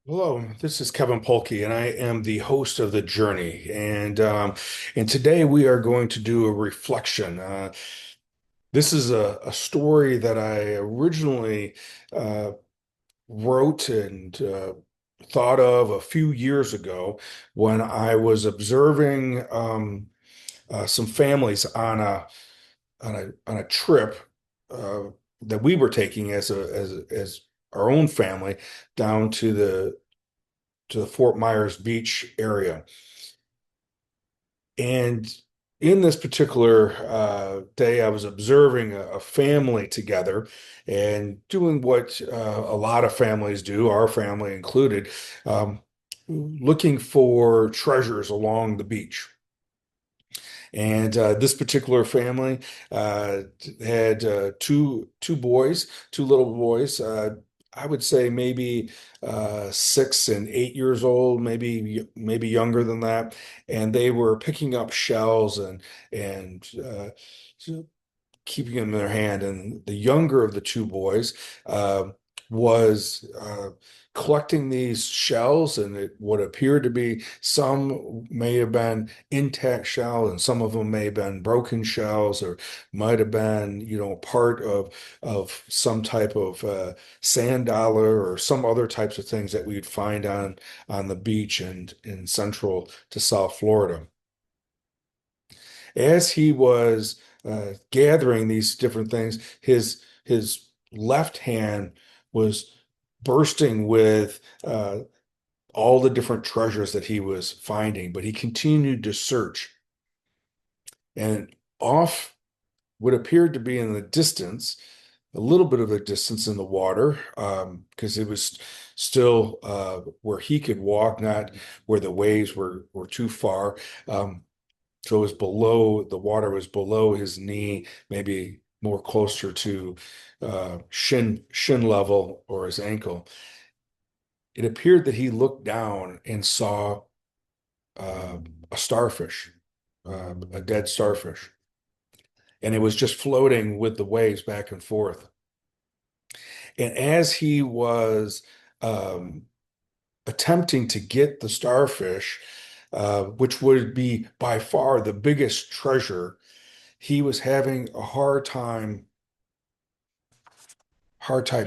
Hello, this is Kevin Polkey, and I am the host of The Journey. And today we are going to do a reflection. This is a story that I originally uh, wrote and thought of a few years ago when I was observing some families on a trip uh, that we were taking as our own family down to the Fort Myers Beach area. And in this particular day, I was observing a family together and doing what a lot of families do, our family included, looking for treasures along the beach. And this particular family uh, had two boys, two little boys. I would say maybe 6 and 8 years old, maybe younger than that, and they were picking up shells and keeping them in their hand. And the younger of the two boys uh, was collecting these shells, and it would appear to be some may have been intact shell, and some of them may have been broken shells, or might have been, part of some type of sand dollar or some other types of things that we'd find on the beach and in central to South Florida. As he was gathering these different things, his left hand was bursting with all the different treasures that he was finding, but he continued to search. And off what appeared to be in the distance, a little bit of a distance in the water, because it was still where he could walk, not where the waves were too far. So it was the water was below his knee, maybe more closer to shin level or his ankle. It appeared that he looked down and saw uh, a starfish, a dead starfish, and it was just floating with the waves back and forth. And as he was um, attempting to get the starfish, which would be by far the biggest treasure, he was having a hard time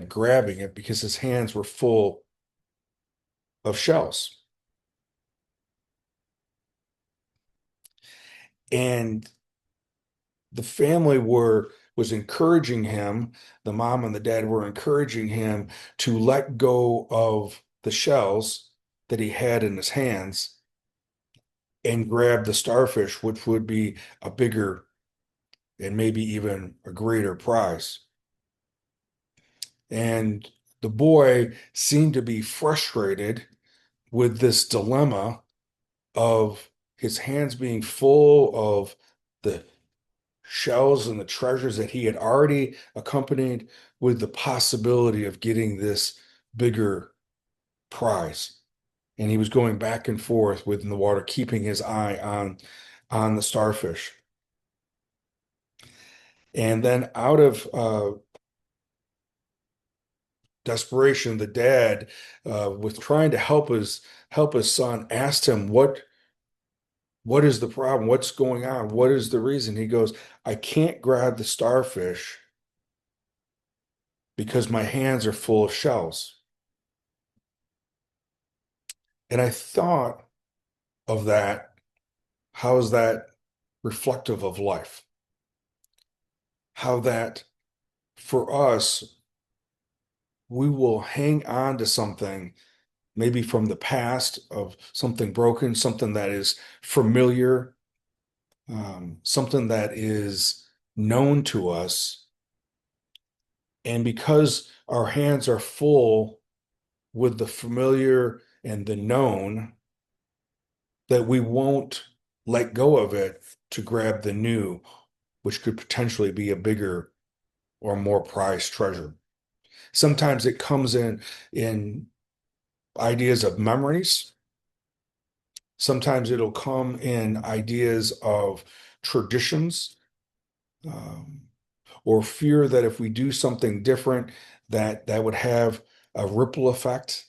grabbing it because his hands were full of shells. And the family was encouraging him, the mom and the dad were encouraging him to let go of the shells that he had in his hands and grab the starfish, which would be a bigger and maybe even a greater prize. And the boy seemed to be frustrated with this dilemma of his hands being full of the shells and the treasures that he had already accompanied with the possibility of getting this bigger prize. And he was going back and forth within the water, keeping his eye on the starfish. And then out of desperation, the dad, with trying to help his son, asked him what is the problem? What's going on? What is the reason? He goes, I can't grab the starfish because my hands are full of shells. And I thought of that. How is that reflective of life? How that for us, we will hang on to something maybe from the past of something broken, something that is familiar, something that is known to us. And because our hands are full with the familiar and the known, that we won't let go of it to grab the new, which could potentially be a bigger or more prized treasure. Sometimes it comes in ideas of memories. Sometimes it'll come in ideas of traditions, um, or fear that if we do something different, that would have a ripple effect.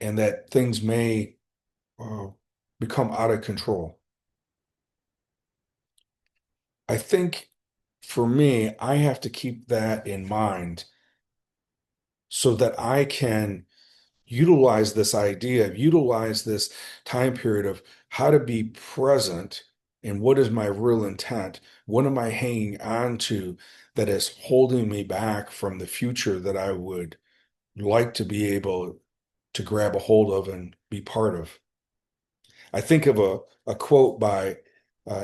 and that things may uh, become out of control. I think for me, I have to keep that in mind so that I can utilize this time period of how to be present and what is my real intent? What am I hanging on to that is holding me back from the future that I would like to be able to grab a hold of and be part of? I think of a quote by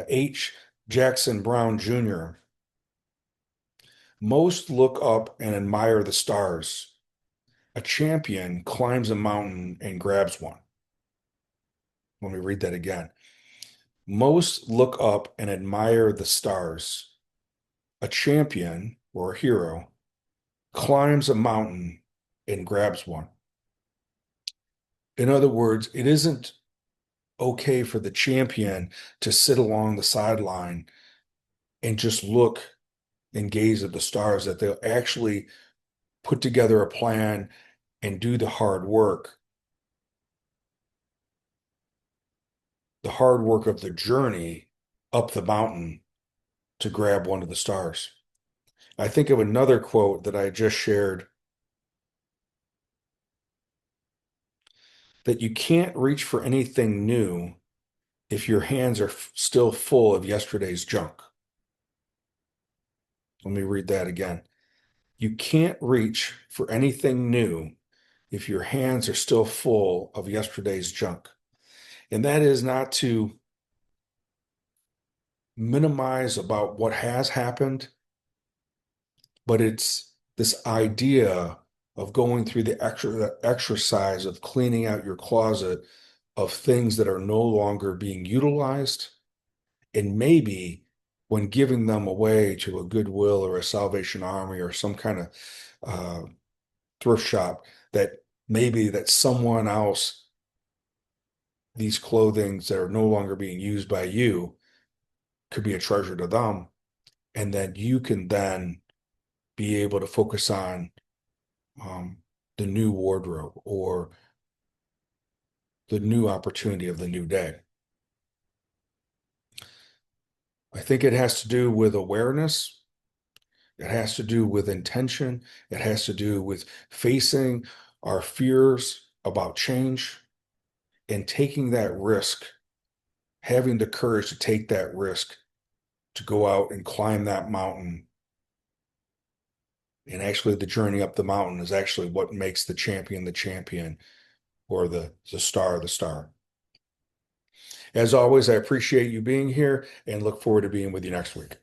H. Jackson Brown Jr. Most look up and admire the stars. A champion climbs a mountain and grabs one. Let me read that again. Most look up and admire the stars. A champion or a hero climbs a mountain and grabs one. In other words, it isn't okay for the champion to sit along the sideline and just look and gaze at the stars, that they'll actually put together a plan and do the hard work of the journey up the mountain to grab one of the stars. I think of another quote that I just shared, that you can't reach for anything new if your hands are still full of yesterday's junk. Let me read that again. You can't reach for anything new if your hands are still full of yesterday's junk. And that is not to minimize about what has happened, but it's this idea of going through the exercise of cleaning out your closet of things that are no longer being utilized, and maybe when giving them away to a Goodwill or a Salvation Army or some kind of uh, thrift shop, that maybe that someone else, these clothings that are no longer being used by you, could be a treasure to them, and that you can then be able to focus on um, the new wardrobe or the new opportunity of the new day. I think it has to do with awareness. It has to do with intention. It has to do with facing our fears about change and taking that risk, having the courage to take that risk to go out and climb that mountain. And actually, the journey up the mountain is actually what makes the champion, or the star the star. As always, I appreciate you being here and look forward to being with you next week.